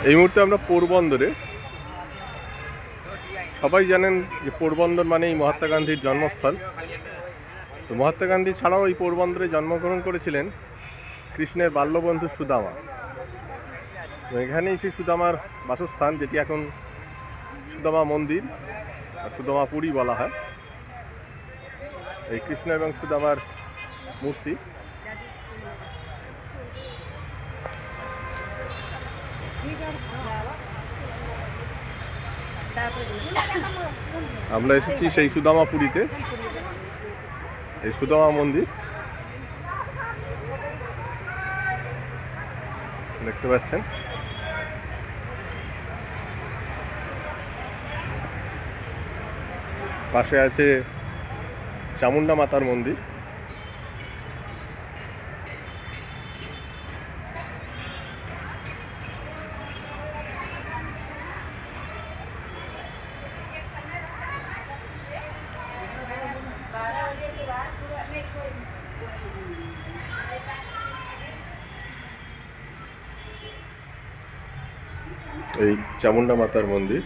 এই মুহূর্তে আমরা পোরবন্দরে। সবাই জানেন যে পোরবন্দর মানেই মহাত্মা গান্ধীর জন্মস্থল। তো মহাত্মা গান্ধী ছাড়াও এই পোরবন্দরে জন্মগ্রহণ করেছিলেন কৃষ্ণের বাল্যবন্ধু সুদামা। এখানেই সেই সুদামার বাসস্থান, যেটি এখন সুদামা মন্দির বা সুদামা পুরী বলা হয়। এই কৃষ্ণ এবং সুদামার মূর্তি। আমরা এসেছি সেই সুদামা পুরীতে, এই সুদামা মন্দির দেখতে পাচ্ছেন। পাশে আছে চামুন্ডা মাতার মন্দির। এই চামুন্ডা মাতার মন্দির।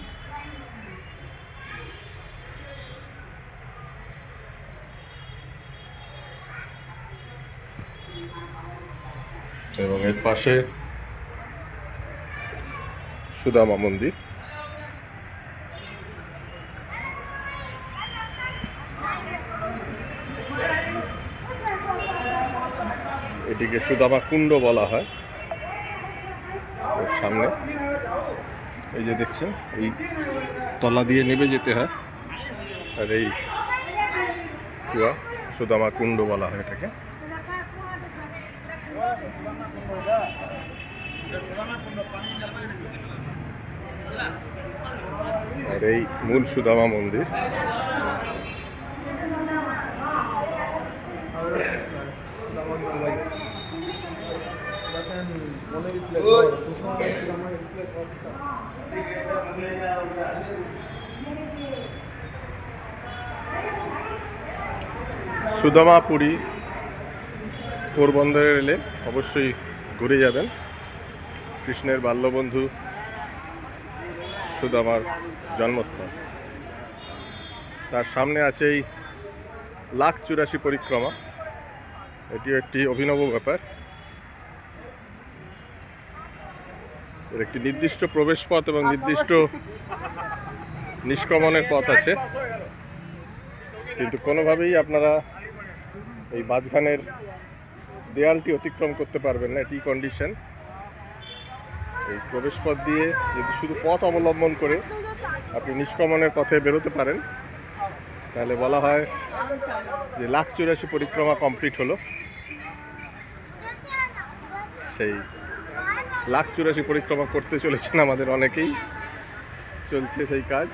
এবং এর পাশে সুদামা মন্দির। এটিকে সুদামা কুণ্ড বলা হয়। ওর সামনে এই যে দেখছেন, এই তলা দিয়ে নেমে যেতে হয়, আর এই কুয়া সুদামা কুণ্ড বলা হয় এটাকে। আর এই মূল সুদামা মন্দির। সুদামা পুরী পোরবন্দরে এলে অবশ্যই ঘুরে যাবেন। কৃষ্ণের বাল্যবন্ধু সুদামার জন্মস্থল। তার সামনে আছে এই 1,84 পরিক্রমা। এটিও একটি অভিনব ব্যাপার। এর একটি নির্দিষ্ট প্রবেশ পথ এবং নির্দিষ্ট নিষ্ক্রমণের পথ আছে, কিন্তু কোনোভাবেই আপনারা এই মাঝখানের দেয়ালটি অতিক্রম করতে পারবেন না, এটি কন্ডিশন। এই প্রবেশ পথ দিয়ে যদি শুধু পথ অবলম্বন করে আপনি নিষ্ক্রমণের পথে বেরোতে পারেন, তাহলে বলা হয় যে 1,84 পরিক্রমা কমপ্লিট হলো। সেই 1,84 পরিক্রমা করতে চলেছেন আমাদের অনেকেই, চলছে সেই কাজ।